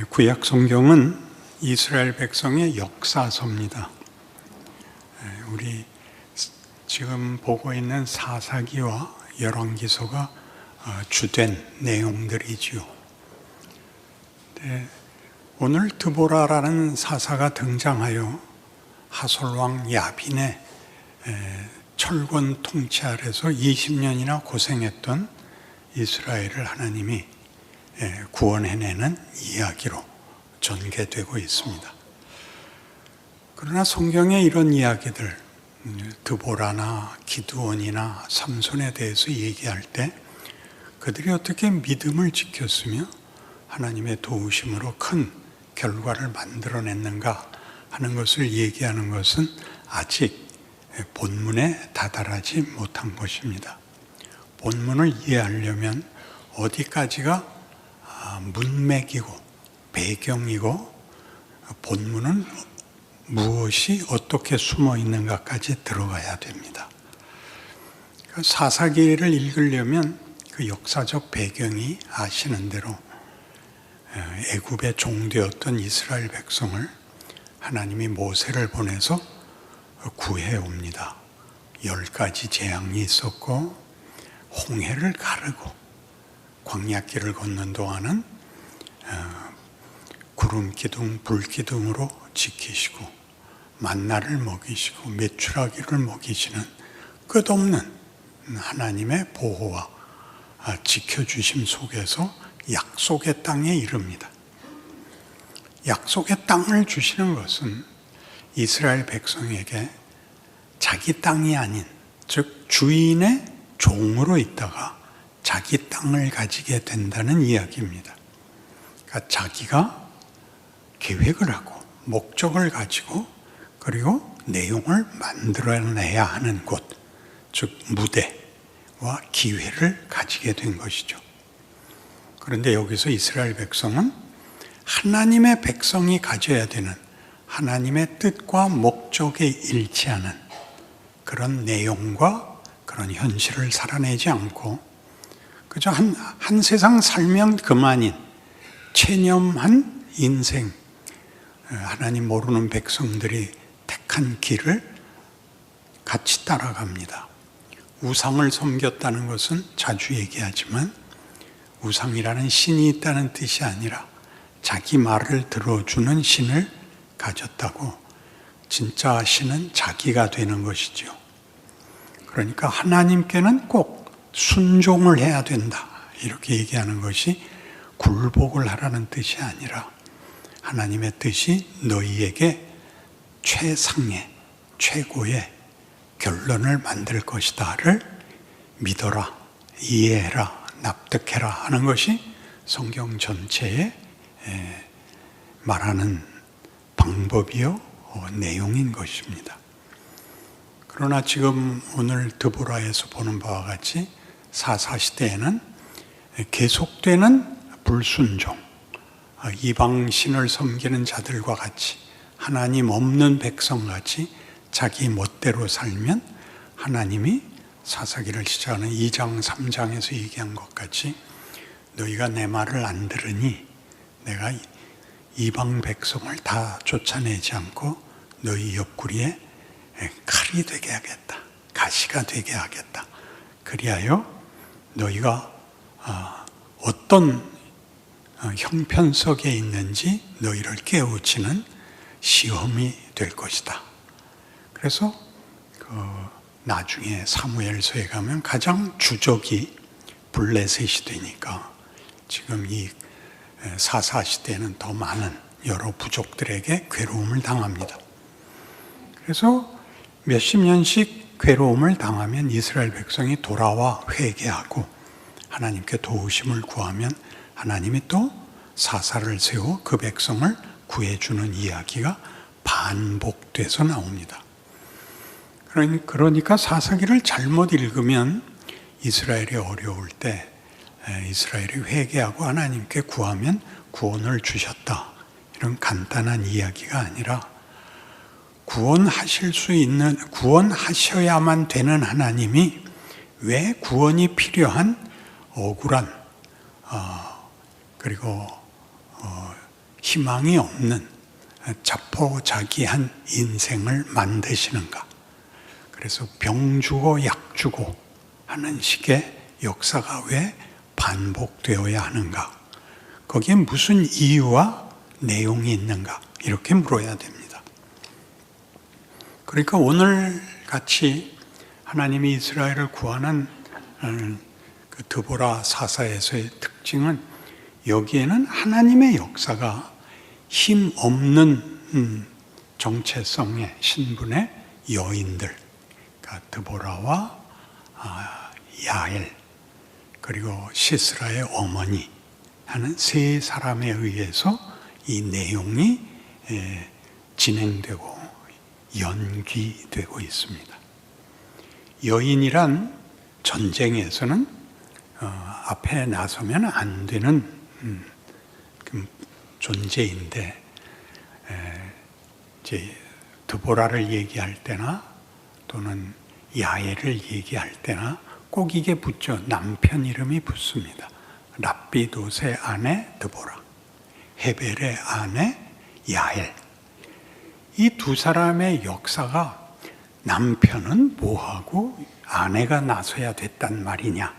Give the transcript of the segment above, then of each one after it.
구약 성경은 이스라엘 백성의 역사서입니다. 우리 지금 보고 있는 사사기와 열왕기서가 주된 내용들이지요. 오늘 드보라라는 사사가 등장하여 하솔왕 야빈의 철권 통치 아래서 20년이나 고생했던 이스라엘을 하나님이 구원해내는 이야기로 전개되고 있습니다. 그러나 성경에 이런 이야기들, 드보라나 기드온이나 삼손에 대해서 얘기할 때 그들이 어떻게 믿음을 지켰으며 하나님의 도우심으로 큰 결과를 만들어냈는가 하는 것을 얘기하는 것은 아직 본문에 다다르지 못한 것입니다. 본문을 이해하려면 어디까지가 문맥이고 배경이고 본문은 무엇이 어떻게 숨어 있는가까지 들어가야 됩니다. 사사기를 읽으려면 그 역사적 배경이 아시는 대로 애굽의 종되었던 이스라엘 백성을 하나님이 모세를 보내서 구해옵니다. 10가지 재앙이 있었고 홍해를 가르고 광야길을 걷는 동안은 구름 기둥, 불 기둥으로 지키시고 만나를 먹이시고 메추라기를 먹이시는 끝없는 하나님의 보호와 지켜주심 속에서 약속의 땅에 이릅니다. 약속의 땅을 주시는 것은 이스라엘 백성에게 자기 땅이 아닌, 즉 주인의 종으로 있다가 자기 땅을 가지게 된다는 이야기입니다. 그러니까 자기가 계획을 하고 목적을 가지고 그리고 내용을 만들어내야 하는 곳, 즉 무대와 기회를 가지게 된 것이죠. 그런데 여기서 이스라엘 백성은 하나님의 백성이 가져야 되는 하나님의 뜻과 목적에 일치하는 그런 내용과 그런 현실을 살아내지 않고 그저 한 세상 살면 그만인 체념한 인생, 하나님 모르는 백성들이 택한 길을 같이 따라갑니다. 우상을 섬겼다는 것은 자주 얘기하지만 우상이라는 신이 있다는 뜻이 아니라 자기 말을 들어주는 신을 가졌다고, 진짜 신은 자기가 되는 것이죠. 그러니까 하나님께는 꼭 순종을 해야 된다 이렇게 얘기하는 것이 굴복을 하라는 뜻이 아니라 하나님의 뜻이 너희에게 최상의 최고의 결론을 만들 것이다를 믿어라, 이해해라, 납득해라 하는 것이 성경 전체에 말하는 방법이요 내용인 것입니다. 그러나 지금 오늘 드보라에서 보는 바와 같이 사사시대에는 계속되는 불순종, 이방신을 섬기는 자들과 같이 하나님 없는 백성같이 자기 멋대로 살면 하나님이 사사기를 시작하는 2장 3장에서 얘기한 것 같이 너희가 내 말을 안 들으니 내가 이방 백성을 다 쫓아내지 않고 너희 옆구리에 칼이 되게 하겠다, 가시가 되게 하겠다. 그리하여 너희가 어떤 형편속에 있는지 너희를 깨우치는 시험이 될 것이다. 그래서 나중에 사무엘서에 가면 가장 주적이 블레셋이 되니까 지금 이 사사시대에는 더 많은 여러 부족들에게 괴로움을 당합니다. 그래서 몇십 년씩 괴로움을 당하면 이스라엘 백성이 돌아와 회개하고 하나님께 도우심을 구하면 하나님이 또 사사를 세워 그 백성을 구해주는 이야기가 반복돼서 나옵니다. 그러니까 사사기를 잘못 읽으면 이스라엘이 어려울 때 이스라엘이 회개하고 하나님께 구하면 구원을 주셨다, 이런 간단한 이야기가 아니라 구원하셔야만 되는 하나님이 왜 구원이 필요한 억울한 그리고 희망이 없는 자포자기한 인생을 만드시는가? 그래서 병 주고 약 주고 하는 식의 역사가 왜 반복되어야 하는가? 거기에 무슨 이유와 내용이 있는가? 이렇게 물어야 됩니다. 그러니까 오늘 같이 하나님이 이스라엘을 구하는 그 드보라 사사에서의 특징은 여기에는 하나님의 역사가 힘 없는 정체성의 신분의 여인들, 그러니까 드보라와 야엘 그리고 시스라의 어머니 하는 세 사람에 의해서 이 내용이 진행되고 연기되고 있습니다. 여인이란 전쟁에서는 앞에 나서면 안 되는 존재인데, 이제 드보라를 얘기할 때나 또는 야엘을 얘기할 때나 꼭 이게 붙죠. 남편 이름이 붙습니다. 랍비돗의 아내 드보라, 헤벨의 아내 야엘. 이 두 사람의 역사가 남편은 뭐하고 아내가 나서야 됐단 말이냐를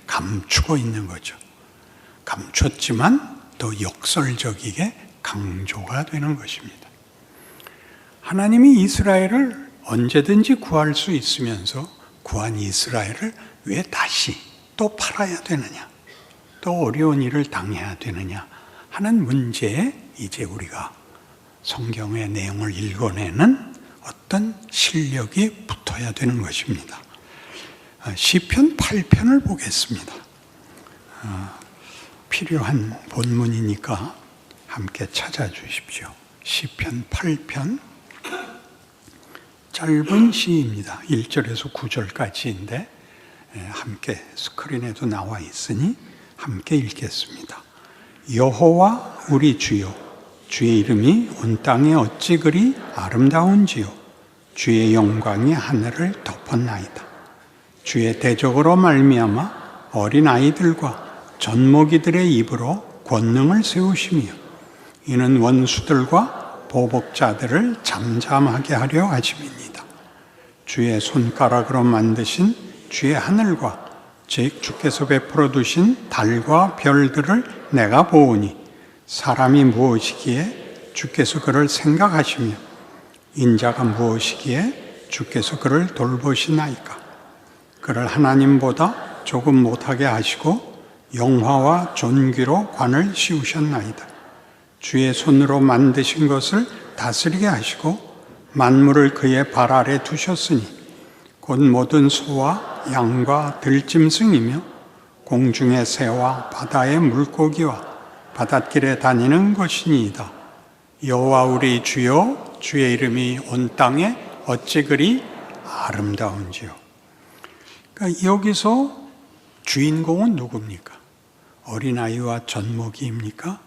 감추고 있는 거죠. 감췄지만 더 역설적이게 강조가 되는 것입니다. 하나님이 이스라엘을 언제든지 구할 수 있으면서 구한 이스라엘을 왜 다시 또 팔아야 되느냐, 또 어려운 일을 당해야 되느냐 하는 문제에 이제 우리가 성경의 내용을 읽어내는 어떤 실력이 붙어야 되는 것입니다. 시편 8편을 보겠습니다. 필요한 본문이니까 함께 찾아주십시오. 시편 8편, 짧은 시입니다. 1절에서 9절까지인데 함께 스크린에도 나와 있으니 함께 읽겠습니다. 여호와 우리 주여, 주의 이름이 온 땅에 어찌 그리 아름다운지요. 주의 영광이 하늘을 덮었나이다. 주의 대적으로 말미암아 어린아이들과 젖먹이들의 입으로 권능을 세우시며 이는 원수들과 보복자들을 잠잠하게 하려 하심이니이다. 주의 손가락으로 만드신 주의 하늘과 즉 주께서 베풀어 두신 달과 별들을 내가 보오니 사람이 무엇이기에 주께서 그를 생각하시며 인자가 무엇이기에 주께서 그를 돌보시나이까. 그를 하나님보다 조금 못하게 하시고 영화와 존귀로 관을 씌우셨나이다. 주의 손으로 만드신 것을 다스리게 하시고 만물을 그의 발 아래 두셨으니 곧 모든 소와 양과 들짐승이며 공중의 새와 바다의 물고기와 바닷길에 다니는 것이니이다. 여호와 우리 주여, 주의 이름이 온 땅에 어찌 그리 아름다운지요. 그러니까 여기서 주인공은 누굽니까? 어린아이와 젖먹이입니까?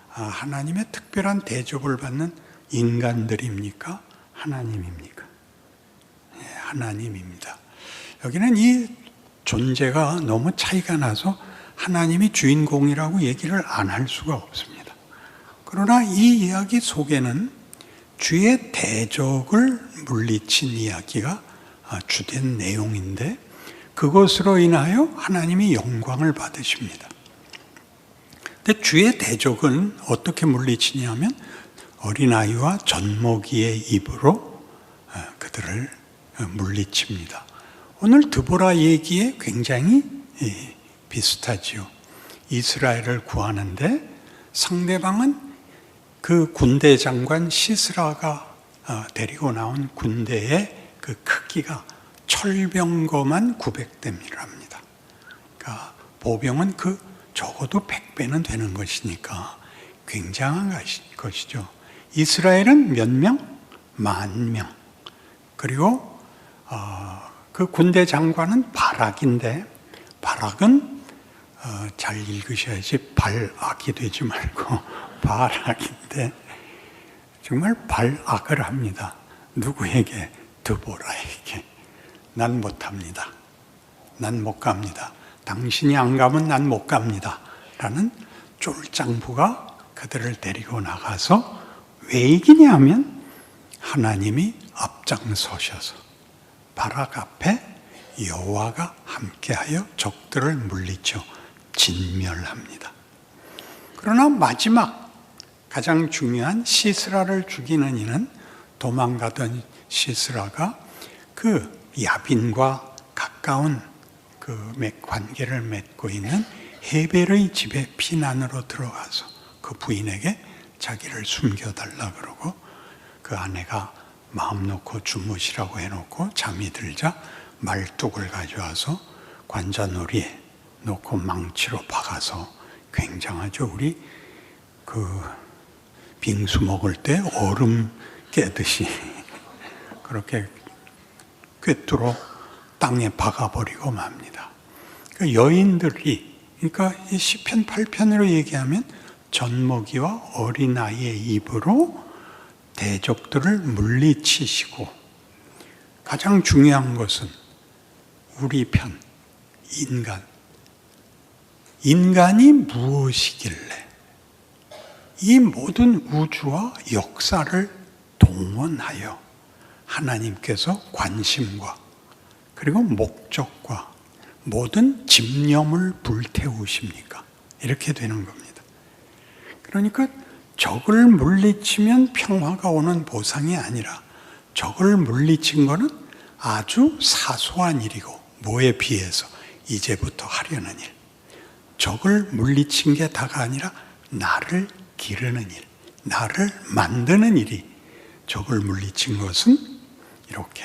하나님의 특별한 대접을 받는 인간들입니까? 하나님입니까? 네, 하나님입니다. 여기는 이 존재가 너무 차이가 나서 하나님이 주인공이라고 얘기를 안 할 수가 없습니다. 그러나 이 이야기 속에는 주의 대적을 물리친 이야기가 주된 내용인데 그것으로 인하여 하나님이 영광을 받으십니다. 근데 주의 대적은 어떻게 물리치냐면 어린아이와 젖먹이의 입으로 그들을 물리칩니다. 오늘 드보라 얘기에 굉장히 비슷하지요. 이스라엘을 구하는데 상대방은 그 군대 장관 시스라가 데리고 나온 군대의 그 크기가 철병거만 900대입니다. 그러니까 보병은 그 적어도 100배는 되는 것이니까 굉장한 것이죠. 이스라엘은 몇 명? 10,000명. 그리고 그 군대 장관은 바락인데 바락은 잘 읽으셔야지 발악이 되지 말고 바락인데 정말 발악을 합니다. 누구에게? 드보라에게. 난 못합니다. 난 못 갑니다. 당신이 안 가면 난 못 갑니다. 라는 쫄장부가 그 그들을 데리고 나가서 왜 이기냐 하면 하나님이 앞장서셔서 바락 앞에 여호와가 함께하여 적들을 물리쳐 진멸합니다. 그러나 마지막 가장 중요한 시스라를 죽이는 이는 도망가던 시스라가 그 야빈과 가까운 그 관계를 맺고 있는 헤벨의 집에 피난으로 들어가서 그 부인에게 자기를 숨겨달라 그러고 그 아내가 마음 놓고 주무시라고 해놓고 잠이 들자 말뚝을 가져와서 관자놀이에 놓고 망치로 박아서 굉장하죠. 우리 그 빙수 먹을 때 얼음 깨듯이 그렇게 꿰뚫어 땅에 박아버리고 맙니다. 그 여인들이, 그러니까 이 시편 8편으로 얘기하면 젖먹이와 어린아이의 입으로 대적들을 물리치시고, 가장 중요한 것은 우리 편, 인간이 무엇이길래 이 모든 우주와 역사를 동원하여 하나님께서 관심과 그리고 목적과 모든 집념을 불태우십니까? 이렇게 되는 겁니다. 그러니까 적을 물리치면 평화가 오는 보상이 아니라 적을 물리친 것은 아주 사소한 일이고, 뭐에 비해서 이제부터 하려는 일, 적을 물리친 게 다가 아니라 나를 기르는 일, 나를 만드는 일이 적을 물리친 것은 이렇게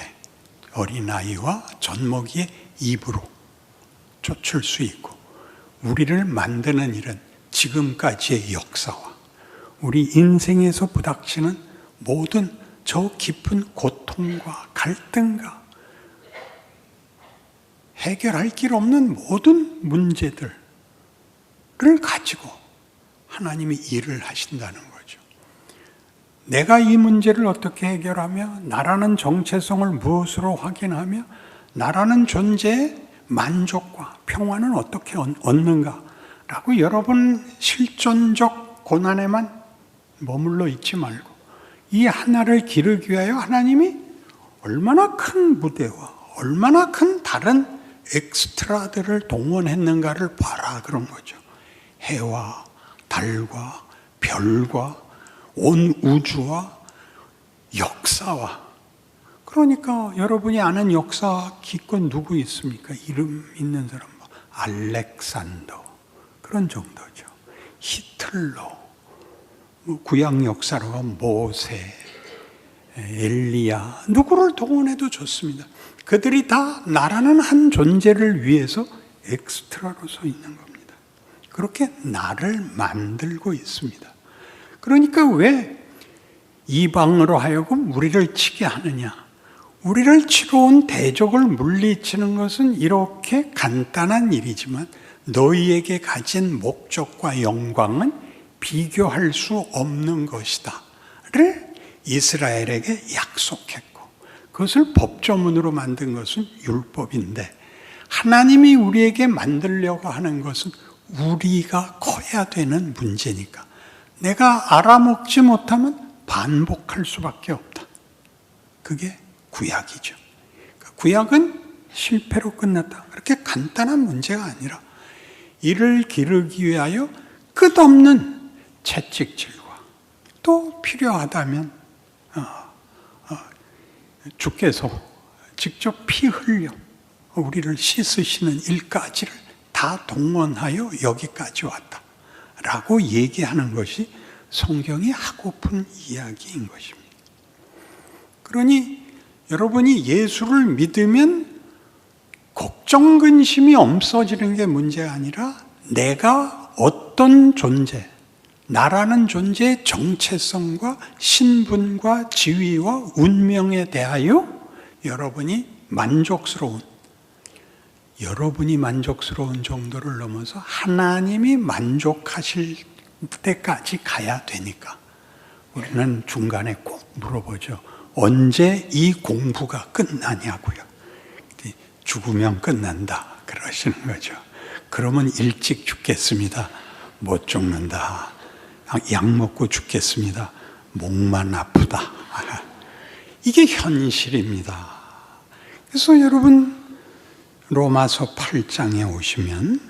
어린아이와 젖먹이의 입으로 쫓을 수 있고, 우리를 만드는 일은 지금까지의 역사와 우리 인생에서 부닥치는 모든 저 깊은 고통과 갈등과 해결할 길 없는 모든 문제들을 가지고 하나님이 일을 하신다는 거죠. 내가 이 문제를 어떻게 해결하며 나라는 정체성을 무엇으로 확인하며 나라는 존재의 만족과 평화는 어떻게 얻는가라고 여러분 실존적 고난에만 머물러 있지 말고 이 하나를 기르기 위하여 하나님이 얼마나 큰 무대와 얼마나 큰 다른 엑스트라들을 동원했는가를 봐라, 그런 거죠. 해와 달과 별과 온 우주와 역사와. 그러니까 여러분이 아는 역사 기껏 누구 있습니까? 이름 있는 사람, 알렉산더, 그런 정도죠. 히틀러, 구약 역사로 가면 모세, 엘리야, 누구를 동원해도 좋습니다. 그들이 다 나라는 한 존재를 위해서 엑스트라로 서 있는 겁니다. 그렇게 나를 만들고 있습니다. 그러니까 왜 이방으로 하여금 우리를 치게 하느냐? 우리를 치러 온 대적을 물리치는 것은 이렇게 간단한 일이지만 너희에게 가진 목적과 영광은 비교할 수 없는 것이다를 이스라엘에게 약속했고, 그것을 법조문으로 만든 것은 율법인데, 하나님이 우리에게 만들려고 하는 것은 우리가 커야 되는 문제니까 내가 알아먹지 못하면 반복할 수밖에 없다. 그게 구약이죠. 구약은 실패로 끝났다. 그렇게 간단한 문제가 아니라 이를 기르기 위하여 끝없는 채찍질과 또 필요하다면 주께서 직접 피 흘려 우리를 씻으시는 일까지를 다 동원하여 여기까지 왔다 라고 얘기하는 것이 성경이 하고픈 이야기인 것입니다. 그러니 여러분이 예수를 믿으면 걱정, 근심이 없어지는 게 문제가 아니라 내가 어떤 존재, 나라는 존재의 정체성과 신분과 지위와 운명에 대하여 여러분이 만족스러운 정도를 넘어서 하나님이 만족하실 때까지 가야 되니까 우리는 중간에 꼭 물어보죠. 언제 이 공부가 끝나냐고요. 죽으면 끝난다 그러시는 거죠. 그러면 일찍 죽겠습니다. 못 죽는다. 약 먹고 죽겠습니다. 목만 아프다. 이게 현실입니다. 그래서 여러분 로마서 8장에 오시면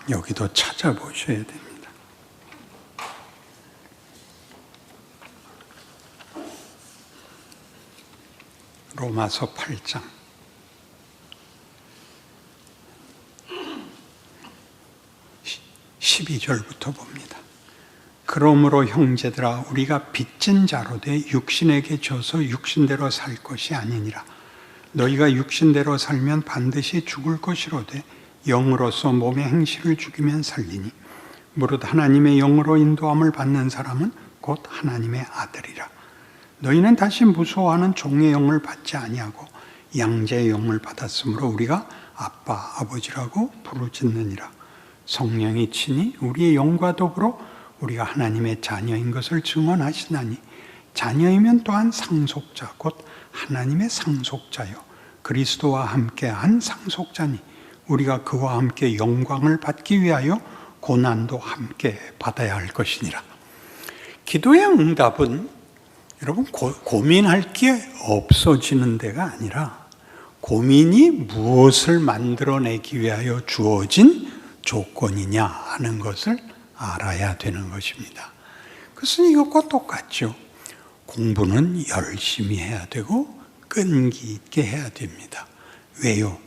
여기도 찾아보셔야 됩니다. 로마서 8장 12절부터 봅니다. 그러므로 형제들아 우리가 빚진 자로 돼 육신에게 져서 육신대로 살 것이 아니니라. 너희가 육신대로 살면 반드시 죽을 것이로되 영으로서 몸의 행실을 죽이면 살리니 무릇 하나님의 영으로 인도함을 받는 사람은 곧 하나님의 아들이라. 너희는 다시 무서워하는 종의 영을 받지 아니하고 양자의 영을 받았으므로 우리가 아빠 아버지라고 부르짖느니라. 성령이 친히 우리의 영과 더불어 우리가 하나님의 자녀인 것을 증언하시나니 자녀이면 또한 상속자 곧 하나님의 상속자요 그리스도와 함께한 상속자니 우리가 그와 함께 영광을 받기 위하여 고난도 함께 받아야 할 것이니라. 기도의 응답은 여러분 고민할 게 없어지는 데가 아니라 고민이 무엇을 만들어내기 위하여 주어진 조건이냐 하는 것을 알아야 되는 것입니다. 그것은 이것과 똑같죠. 공부는 열심히 해야 되고 끈기 있게 해야 됩니다. 왜요?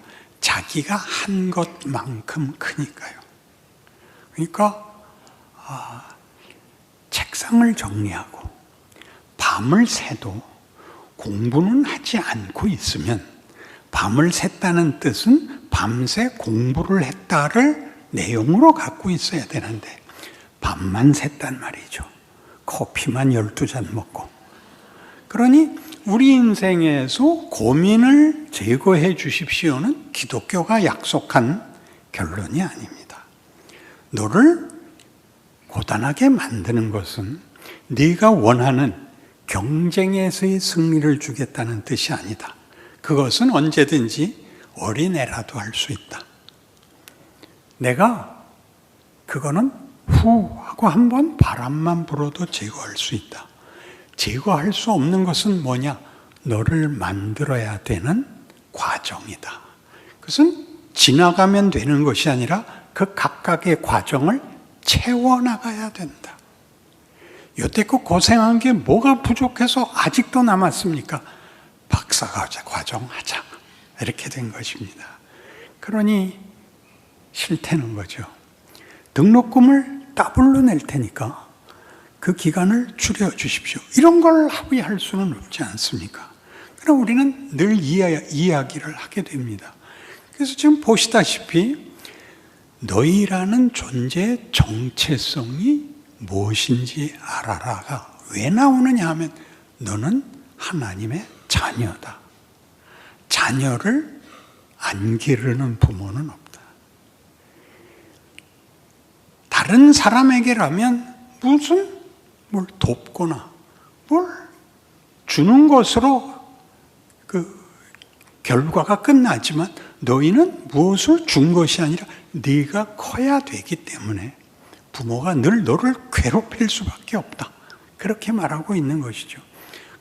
자기가 한 것만큼 크니까요. 그러니까 책상을 정리하고 밤을 새도 공부는 하지 않고 있으면 밤을 샜다는 뜻은 밤새 공부를 했다를 내용으로 갖고 있어야 되는데 밤만 샜단 말이죠. 커피만 12잔 먹고. 그러니 우리 인생에서 고민을 제거해 주십시오는 기독교가 약속한 결론이 아닙니다. 너를 고단하게 만드는 것은 네가 원하는 경쟁에서의 승리를 주겠다는 뜻이 아니다. 그것은 언제든지 어린애라도 할 수 있다. 내가 그거는 후 하고 한번 바람만 불어도 제거할 수 있다. 제거할 수 없는 것은 뭐냐? 너를 만들어야 되는 과정이다. 그것은 지나가면 되는 것이 아니라 그 각각의 과정을 채워나가야 된다. 여태껏 고생한 게 뭐가 부족해서 아직도 남았습니까? 박사과정 하자. 이렇게 된 것입니다. 그러니 싫다는 거죠. 등록금을 더블로 낼 테니까 그 기간을 줄여주십시오. 이런 걸 합의할 수는 없지 않습니까? 그럼 우리는 늘 이야기를 하게 됩니다. 그래서 지금 보시다시피 너희라는 존재의 정체성이 무엇인지 알아라가 왜 나오느냐 하면 너는 하나님의 자녀다. 자녀를 안 기르는 부모는 없다. 다른 사람에게라면 무슨 뭘 돕거나 뭘 주는 것으로 그 결과가 끝나지만 너희는 무엇을 준 것이 아니라 네가 커야 되기 때문에 부모가 늘 너를 괴롭힐 수밖에 없다. 그렇게 말하고 있는 것이죠.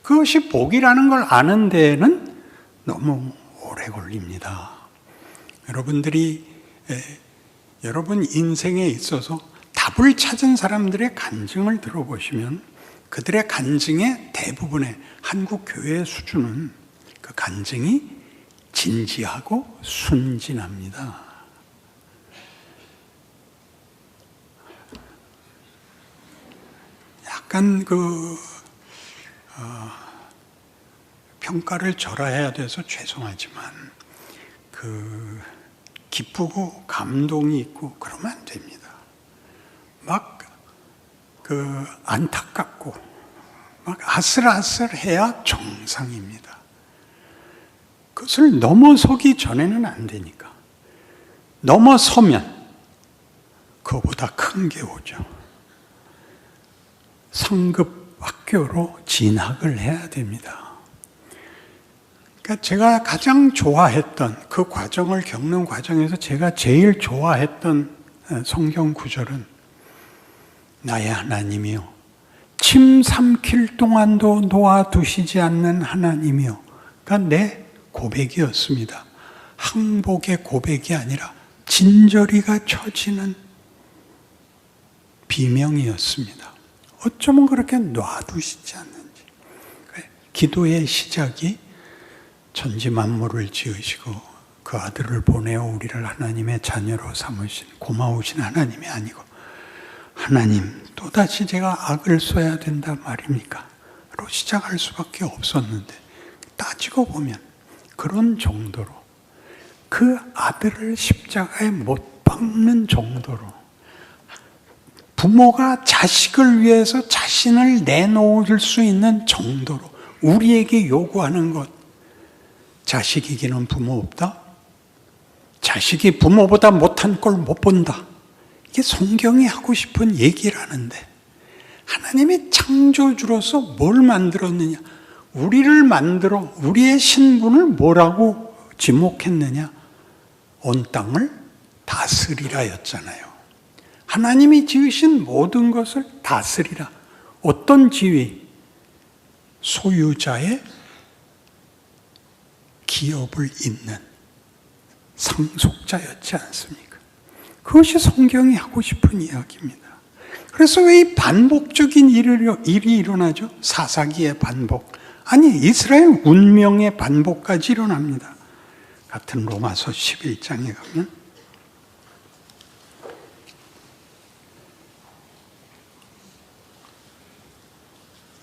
그것이 복이라는 걸 아는 데에는 너무 오래 걸립니다. 여러분들이 여러분 인생에 있어서 답을 찾은 사람들의 간증을 들어보시면 그들의 간증의 대부분의 한국 교회의 수준은 그 간증이 진지하고 순진합니다. 약간 평가를 절하해야 돼서 죄송하지만 기쁘고 감동이 있고 그러면 안 됩니다. 막 안타깝고 막 아슬아슬해야 정상입니다. 그것을 넘어서기 전에는 안 되니까. 넘어서면 그거보다 큰 게 오죠. 상급 학교로 진학을 해야 됩니다. 그러니까 제가 가장 좋아했던 그 과정을 겪는 과정에서 제가 제일 좋아했던 성경 구절은 나의 하나님이여 침 삼킬 동안도 놓아두시지 않는 하나님이요. 그러니까 내 고백이었습니다. 항복의 고백이 아니라 진저리가 쳐지는 비명이었습니다. 어쩌면 그렇게 놔두시지 않는지. 기도의 시작이 천지 만물을 지으시고 그 아들을 보내어 우리를 하나님의 자녀로 삼으신 고마우신 하나님이 아니고, 하나님 또다시 제가 악을 써야 된다 말입니까? 로 시작할 수밖에 없었는데, 따지고 보면 그런 정도로 그 아들을 십자가에 못 박는 정도로 부모가 자식을 위해서 자신을 내놓을 수 있는 정도로 우리에게 요구하는 것, 자식 이기는 부모 없다? 자식이 부모보다 못한 꼴 못 본다. 이게 성경이 하고 싶은 얘기라는데, 하나님이 창조주로서 뭘 만들었느냐? 우리를 만들어 우리의 신분을 뭐라고 지목했느냐? 온 땅을 다스리라였잖아요. 하나님이 지으신 모든 것을 다스리라. 어떤 지위? 소유자의 기업을 잇는 상속자였지 않습니까? 그것이 성경이 하고 싶은 이야기입니다. 그래서 왜 이 반복적인 일이 일어나죠? 사사기의 반복. 아니, 이스라엘 운명의 반복까지 일어납니다. 같은 로마서 11장에 가면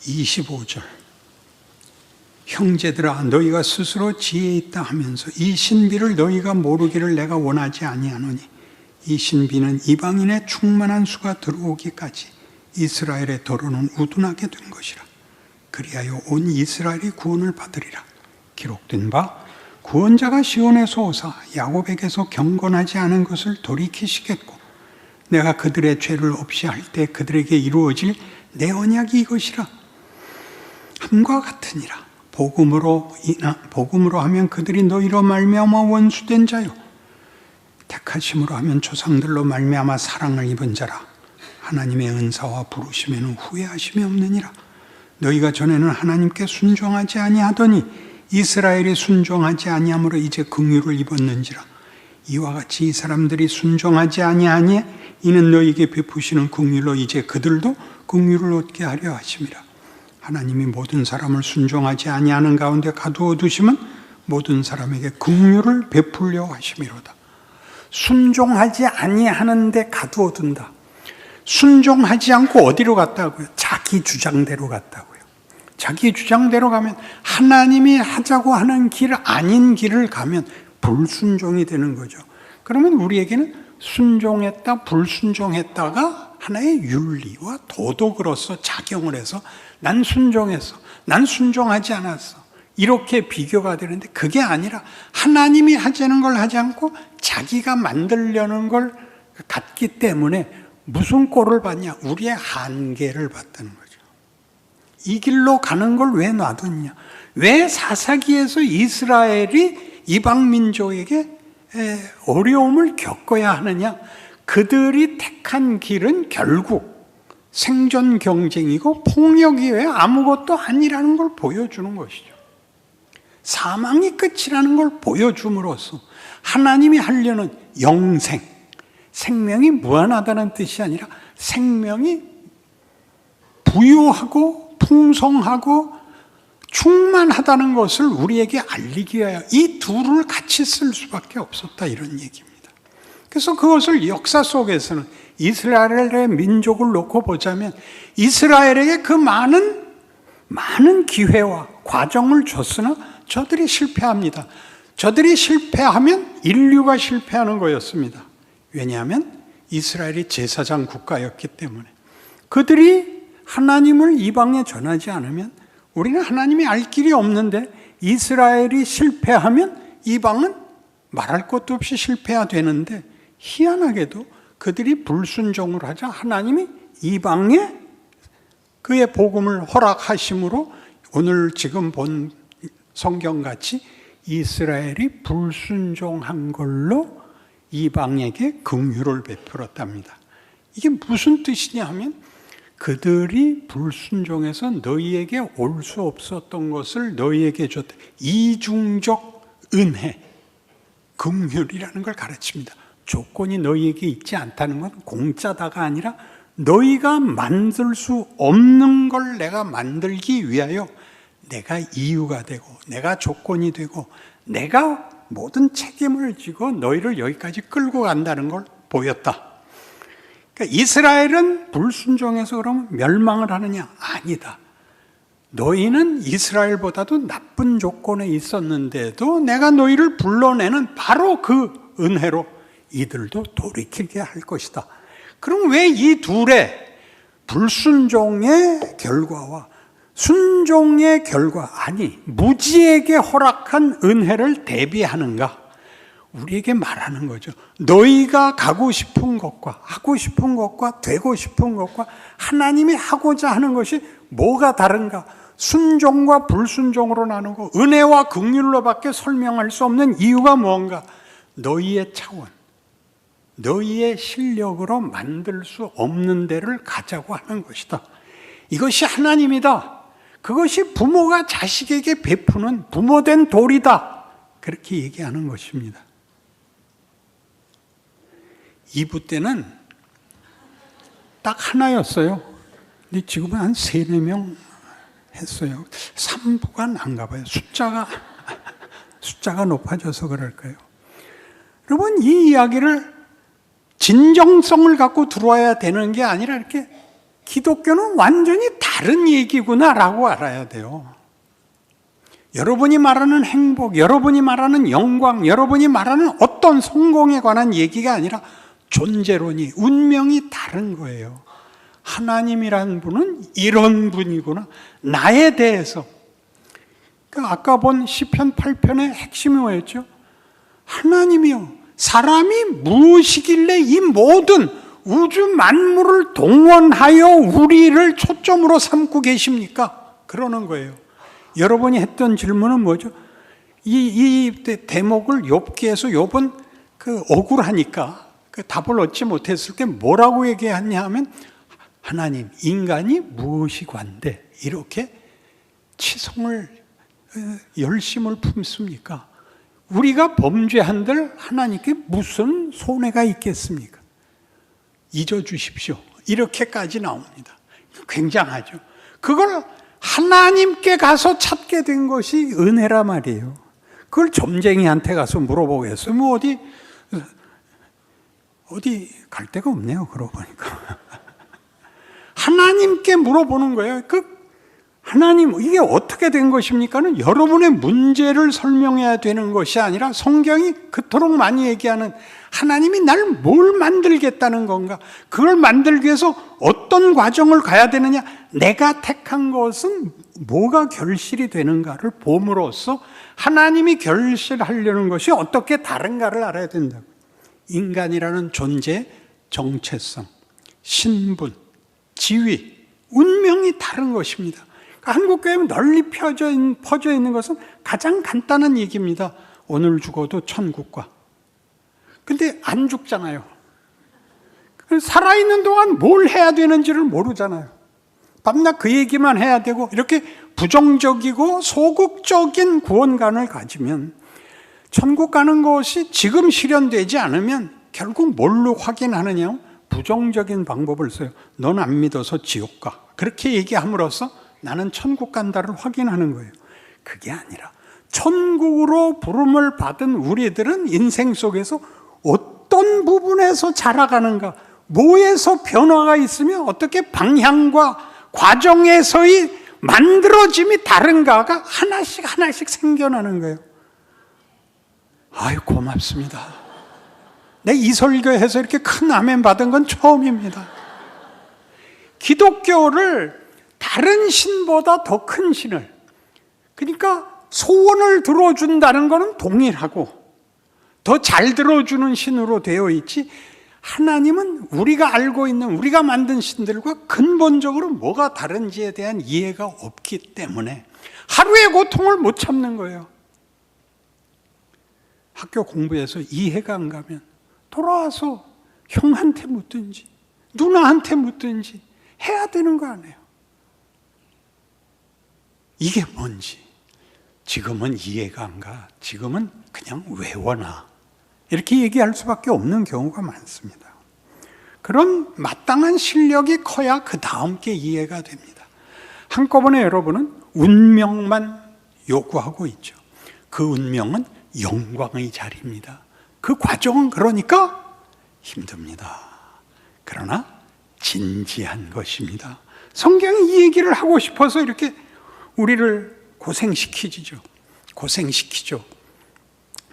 25절, 형제들아 너희가 스스로 지혜 있다 하면서 이 신비를 너희가 모르기를 내가 원하지 아니하노니, 이 신비는 이방인의 충만한 수가 들어오기까지 이스라엘의 도로는 우둔하게 된 것이라. 그리하여 온 이스라엘이 구원을 받으리라. 기록된 바 구원자가 시온에서 오사 야곱에게서 경건하지 않은 것을 돌이키시겠고, 내가 그들의 죄를 없이 할 때 그들에게 이루어질 내 언약이 이것이라. 함과 같으니라. 복음으로 하면 그들이 너희로 말미암아 원수된 자요, 택하심으로 하면 조상들로 말미암아 사랑을 입은 자라. 하나님의 은사와 부르심에는 후회하심이 없느니라. 너희가 전에는 하나님께 순종하지 아니하더니 이스라엘이 순종하지 아니함으로 이제 긍휼을 입었는지라. 이와 같이 이 사람들이 순종하지 아니하니 이는 너희에게 베푸시는 긍휼로 이제 그들도 긍휼을 얻게 하려 하심이라. 하나님이 모든 사람을 순종하지 아니하는 가운데 가두어 두심은 모든 사람에게 긍휼을 베풀려 하심이로다. 순종하지 아니하는데 가두어 둔다. 순종하지 않고 어디로 갔다고요? 자기 주장대로 갔다고요. 자기 주장대로 가면, 하나님이 하자고 하는 길 아닌 길을 가면 불순종이 되는 거죠. 그러면 우리에게는 순종했다, 불순종했다가 하나의 윤리와 도덕으로서 작용을 해서 난 순종했어, 난 순종하지 않았어, 이렇게 비교가 되는데, 그게 아니라 하나님이 하자는 걸 하지 않고 자기가 만들려는 걸 갖기 때문에 무슨 꼴을 봤냐? 우리의 한계를 봤다는 거죠. 이 길로 가는 걸 왜 놔뒀냐? 왜 사사기에서 이스라엘이 이방 민족에게 어려움을 겪어야 하느냐? 그들이 택한 길은 결국 생존 경쟁이고 폭력이 왜 아무것도 아니라는 걸 보여주는 것이죠. 사망이 끝이라는 걸 보여줌으로써 하나님이 하려는 영생, 생명이 무한하다는 뜻이 아니라 생명이 부유하고 풍성하고 충만하다는 것을 우리에게 알리기 위하여 이 둘을 같이 쓸 수밖에 없었다, 이런 얘기입니다. 그래서 그것을 역사 속에서는 이스라엘의 민족을 놓고 보자면 이스라엘에게 그 많은 기회와 과정을 줬으나 저들이 실패합니다. 저들이 실패하면 인류가 실패하는 거였습니다. 왜냐하면 이스라엘이 제사장 국가였기 때문에. 그들이 하나님을 이방에 전하지 않으면 우리는 하나님이 알 길이 없는데, 이스라엘이 실패하면 이방은 말할 것도 없이 실패해야 되는데, 희한하게도 그들이 불순종을 하자 하나님이 이방에 그의 복음을 허락하심으로 오늘 지금 본 성경같이 이스라엘이 불순종한 걸로 이방에게 긍휼을 베풀었답니다. 이게 무슨 뜻이냐 하면, 그들이 불순종해서 너희에게 올 수 없었던 것을 너희에게 줬다. 이중적 은혜, 긍휼이라는 걸 가르칩니다. 조건이 너희에게 있지 않다는 건 공짜다가 아니라 너희가 만들 수 없는 걸 내가 만들기 위하여 내가 이유가 되고 내가 조건이 되고 내가 모든 책임을 지고 너희를 여기까지 끌고 간다는 걸 보였다. 그러니까 이스라엘은 불순종해서 그러면 멸망을 하느냐? 아니다. 너희는 이스라엘보다도 나쁜 조건에 있었는데도 내가 너희를 불러내는 바로 그 은혜로 이들도 돌이키게 할 것이다. 그럼 왜 이 둘의 불순종의 결과와 순종의 결과, 아니 무지에게 허락한 은혜를 대비하는가? 우리에게 말하는 거죠. 너희가 가고 싶은 것과 하고 싶은 것과 되고 싶은 것과 하나님이 하고자 하는 것이 뭐가 다른가? 순종과 불순종으로 나누고 은혜와 긍휼로밖에 설명할 수 없는 이유가 뭔가? 너희의 차원, 너희의 실력으로 만들 수 없는 데를 가자고 하는 것이다. 이것이 하나님이다. 그것이 부모가 자식에게 베푸는 부모된 도리다. 그렇게 얘기하는 것입니다. 2부 때는 딱 하나였어요. 근데 지금은 한 3, 4명 했어요. 3부가 난가 봐요. 숫자가 높아져서 그럴까요? 여러분, 이 이야기를 진정성을 갖고 들어와야 되는 게 아니라 이렇게 기독교는 완전히 다른 얘기구나라고 알아야 돼요. 여러분이 말하는 행복, 여러분이 말하는 영광, 여러분이 말하는 어떤 성공에 관한 얘기가 아니라 존재론이, 운명이 다른 거예요. 하나님이라는 분은 이런 분이구나. 나에 대해서. 그러니까 아까 본 시편 8편의 핵심이 뭐였죠? 하나님이요, 사람이 무엇이길래 이 모든 우주 만물을 동원하여 우리를 초점으로 삼고 계십니까? 그러는 거예요. 여러분이 했던 질문은 뭐죠? 이 대목을 욥기에서 욥은 억울하니까 그 답을 얻지 못했을 때 뭐라고 얘기했냐 하면 하나님, 인간이 무엇이 관대 이렇게 치성을 열심을 품습니까? 우리가 범죄한들 하나님께 무슨 손해가 있겠습니까? 잊어주십시오. 이렇게까지 나옵니다. 굉장하죠. 그걸 하나님께 가서 찾게 된 것이 은혜라 말이에요. 그걸 점쟁이한테 가서 물어보겠어요. 뭐 어디 갈 데가 없네요. 그러고 보니까. 하나님께 물어보는 거예요. 하나님, 이게 어떻게 된 것입니까는 여러분의 문제를 설명해야 되는 것이 아니라 성경이 그토록 많이 얘기하는 하나님이 날 뭘 만들겠다는 건가? 그걸 만들기 위해서 어떤 과정을 가야 되느냐? 내가 택한 것은 뭐가 결실이 되는가를 봄으로써 하나님이 결실하려는 것이 어떻게 다른가를 알아야 된다고. 인간이라는 존재의 정체성, 신분, 지위, 운명이 다른 것입니다. 한국교회에 널리 퍼져 있는 것은 가장 간단한 얘기입니다. 오늘 죽어도 천국과. 근데 안 죽잖아요. 살아있는 동안 뭘 해야 되는지를 모르잖아요. 밤낮 그 얘기만 해야 되고 이렇게 부정적이고 소극적인 구원관을 가지면 천국 가는 것이 지금 실현되지 않으면 결국 뭘로 확인하느냐? 부정적인 방법을 써요. 넌 안 믿어서 지옥 가. 그렇게 얘기함으로써 나는 천국 간다를 확인하는 거예요. 그게 아니라 천국으로 부름을 받은 우리들은 인생 속에서 어떤 부분에서 자라가는가, 뭐에서 변화가 있으며 어떻게 방향과 과정에서의 만들어짐이 다른가가 하나씩 생겨나는 거예요. 아유, 고맙습니다. 내 이 설교해서 이렇게 큰 아멘 받은 건 처음입니다. 기독교를 다른 신보다 더 큰 신을, 그러니까 소원을 들어준다는 것은 동일하고 더 잘 들어주는 신으로 되어 있지, 하나님은 우리가 알고 있는, 우리가 만든 신들과 근본적으로 뭐가 다른지에 대한 이해가 없기 때문에 하루의 고통을 못 참는 거예요. 학교 공부해서 이해가 안 가면 돌아와서 형한테 묻든지 누나한테 묻든지 해야 되는 거 아니에요. 이게 뭔지 지금은 이해가 안 가. 지금은 그냥 외워놔. 이렇게 얘기할 수밖에 없는 경우가 많습니다. 그런 마땅한 실력이 커야 그 다음 게 이해가 됩니다. 한꺼번에 여러분은 운명만 요구하고 있죠. 그 운명은 영광의 자리입니다. 그 과정은 그러니까 힘듭니다. 그러나 진지한 것입니다. 성경이 이 얘기를 하고 싶어서 이렇게 우리를 고생시키죠.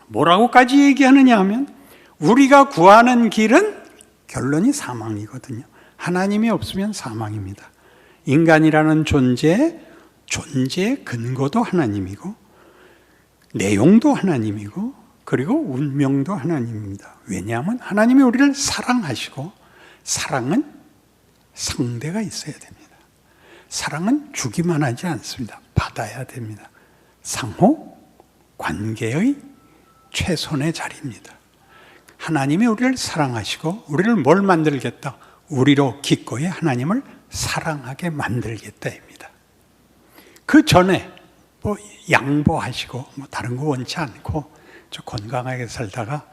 뭐라고까지 얘기하느냐 하면 근원이 구하는 길은 결론이 사망이거든요. 하나님이 없으면 사망입니다. 인간이라는 존재의 근거도 하나님이고 내용도 하나님이고 그리고 운명도 하나님입니다. 왜냐하면 하나님이 우리를 사랑하시고 사랑은 상대가 있어야 됩니다. 사랑은 주기만 하지 않습니다. 받아야 됩니다. 상호 관계의 최선의 자리입니다. 하나님이 우리를 사랑하시고 우리를 뭘 만들겠다? 우리로 기꺼이 하나님을 사랑하게 만들겠다입니다. 그 전에 양보하시고 다른 거 원치 않고 저 건강하게 살다가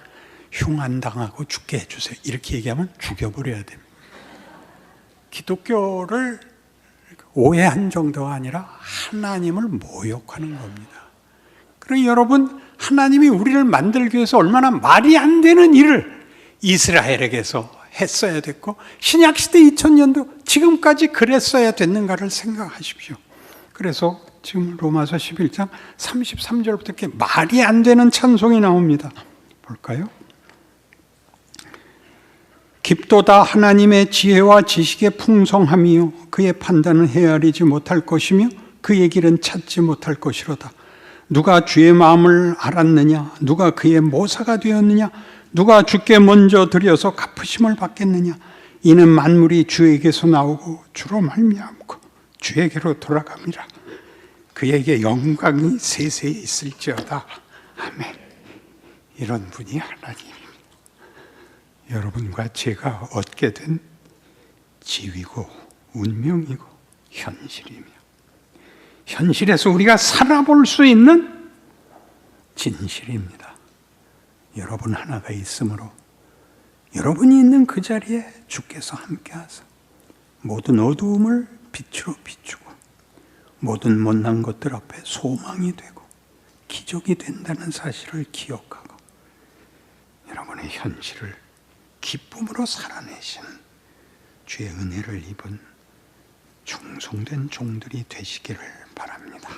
흉안당하고 죽게 해주세요. 이렇게 얘기하면 죽여버려야 됩니다. 기독교를 오해한 정도가 아니라 하나님을 모욕하는 겁니다. 그러니 여러분, 하나님이 우리를 만들기 위해서 얼마나 말이 안 되는 일을 이스라엘에게서 했어야 됐고 신약시대 2000년도 지금까지 그랬어야 됐는가를 생각하십시오. 그래서 지금 로마서 11장 33절부터 이렇게 말이 안 되는 찬송이 나옵니다. 볼까요? 깊도다 하나님의 지혜와 지식의 풍성함이요 그의 판단은 헤아리지 못할 것이며 그의 길은 찾지 못할 것이로다. 누가 주의 마음을 알았느냐? 누가 그의 모사가 되었느냐? 누가 주께 먼저 드려서 갚으심을 받겠느냐? 이는 만물이 주에게서 나오고 주로 말미암고 주에게로 돌아갑니다. 그에게 영광이 세세히 있을지어다. 아멘. 이런 분이 하나님입니다. 여러분과 제가 얻게 된 지위고 운명이고 현실이며 현실에서 우리가 살아볼 수 있는 진실입니다. 여러분 하나가 있으므로 여러분이 있는 그 자리에 주께서 함께하사 모든 어두움을 빛으로 비추고 모든 못난 것들 앞에 소망이 되고 기적이 된다는 사실을 기억하고 여러분의 현실을 기쁨으로 살아내시는 주의 은혜를 입은 충성된 종들이 되시기를 바랍니다.